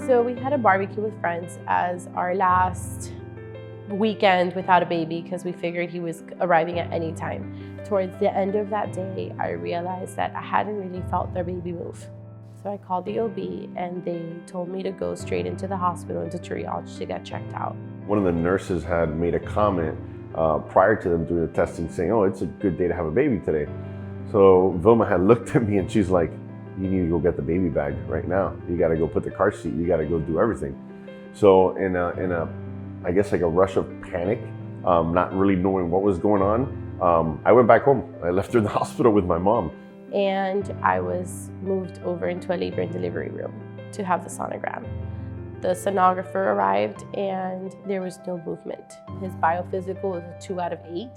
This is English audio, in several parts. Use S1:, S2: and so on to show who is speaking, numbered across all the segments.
S1: So we had a barbecue with friends as our last weekend without a baby because we figured he was arriving at any time. Towards the end of that day, I realized that I hadn't really felt their baby move. So I called the OB and they told me to go straight into the hospital, into triage to get checked out.
S2: One of the nurses had made a comment prior to them doing the testing saying, oh, it's a good day to have a baby today. So Vilma had looked at me and she's like, you need to go get the baby bag right now. You got to go put the car seat. You got to go do everything. So in a, I guess like a rush of panic, not really knowing what was going on, I went back home. I left her in the hospital with my mom.
S1: And I was moved over into a labor and delivery room to have the sonogram. The sonographer arrived and there was no movement. His biophysical was a 2 out of 8,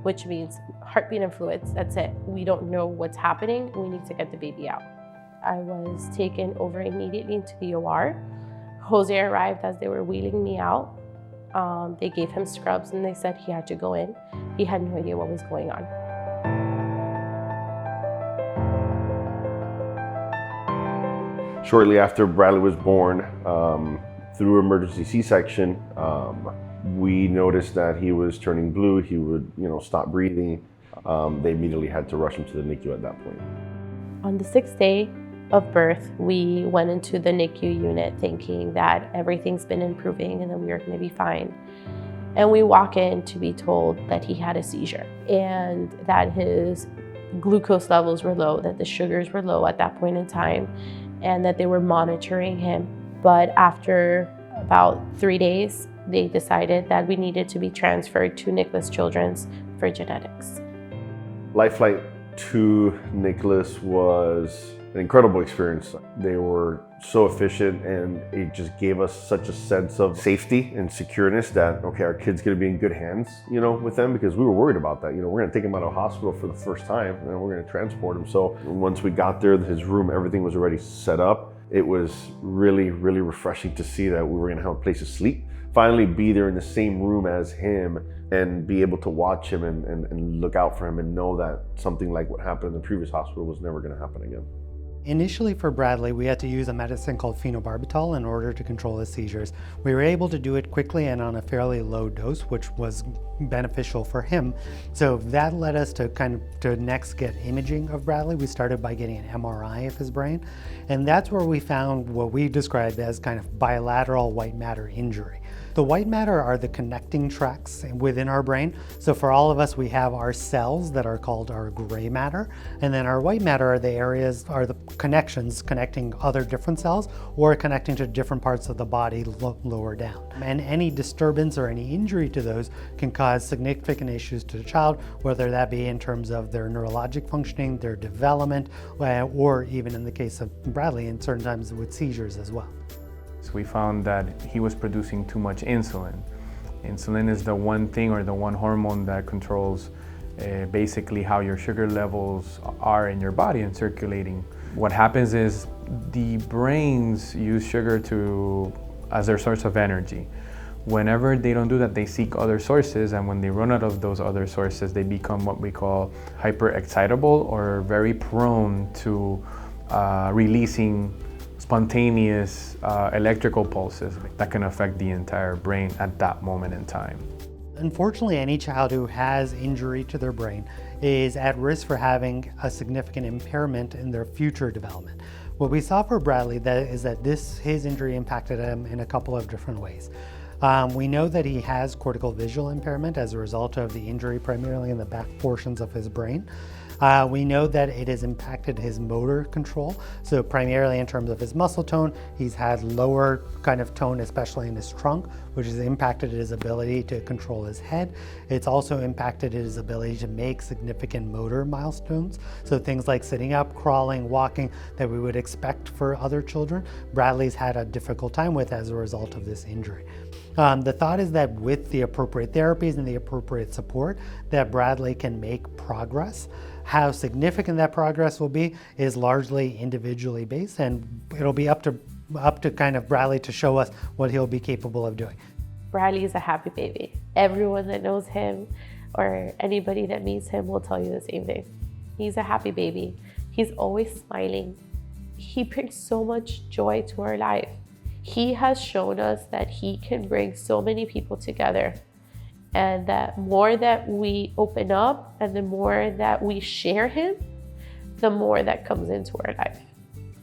S1: which means heartbeat and fluids, that's it. We don't know what's happening. We need to get the baby out. I was taken over immediately into the OR. Jose arrived as they were wheeling me out. They gave him scrubs and they said he had to go in. He had no idea what was going on.
S2: Shortly after Bradley was born, through emergency C-section, we noticed that he was turning blue. He would, stop breathing. They immediately had to rush him to the NICU at that point.
S1: On the 6th day of birth, we went into the NICU unit thinking that everything's been improving and that we were going to be fine. And we walk in to be told that he had a seizure and that his glucose levels were low, that the sugars were low at that point in time, and that they were monitoring him. But after about 3 days, they decided that we needed to be transferred to Nicholas Children's for genetics.
S2: Life Flight to Nicholas was an incredible experience. They were so efficient and it just gave us such a sense of safety and secureness that, okay, our kid's gonna be in good hands, with them, because we were worried about that. We're gonna take him out of hospital for the first time and then we're gonna transport him. So once we got there, his room, everything was already set up. It was really, really refreshing to see that we were gonna have a place to sleep. Finally be there in the same room as him and be able to watch him and look out for him and know that something like what happened in the previous hospital was never gonna happen again.
S3: Initially for Bradley, we had to use a medicine called phenobarbital in order to control his seizures. We were able to do it quickly and on a fairly low dose, which was beneficial for him. So that led us to next get imaging of Bradley. We started by getting an MRI of his brain, and that's where we found what we described as kind of bilateral white matter injury. The white matter are the connecting tracks within our brain. So for all of us, we have our cells that are called our gray matter, and then our white matter are the connections connecting other different cells or connecting to different parts of the body lower down. And any disturbance or any injury to those can cause significant issues to the child, whether that be in terms of their neurologic functioning, their development, or even in the case of Bradley, in certain times with seizures as well.
S4: We found that he was producing too much insulin. Insulin is the one thing or the one hormone that controls basically how your sugar levels are in your body and circulating. What happens is the brains use sugar as their source of energy. Whenever they don't do that, they seek other sources, and when they run out of those other sources, they become what we call hyperexcitable or very prone to releasing spontaneous electrical pulses that can affect the entire brain at that moment in time.
S3: Unfortunately, any child who has injury to their brain is at risk for having a significant impairment in their future development. What we saw for Bradley is that his injury impacted him in a couple of different ways. We know that he has cortical visual impairment as a result of the injury, primarily in the back portions of his brain. We know that it has impacted his motor control. So primarily in terms of his muscle tone, he's had lower kind of tone, especially in his trunk, which has impacted his ability to control his head. It's also impacted his ability to make significant motor milestones. So things like sitting up, crawling, walking that we would expect for other children, Bradley's had a difficult time with as a result of this injury. The thought is that with the appropriate therapies and the appropriate support, that Bradley can make progress. How significant that progress will be is largely individually based, and it'll be up to kind of Bradley to show us what he'll be capable of doing.
S1: Bradley is a happy baby. Everyone that knows him or anybody that meets him will tell you the same thing. He's a happy baby. He's always smiling. He brings so much joy to our life. He has shown us that he can bring so many people together, and that more that we open up and the more that we share him, the more that comes into our life.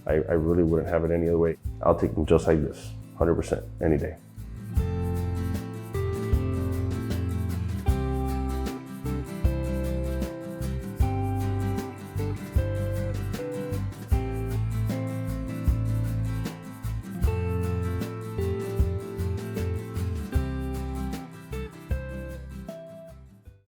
S2: I really wouldn't have it any other way. I'll take him just like this, 100%, any day.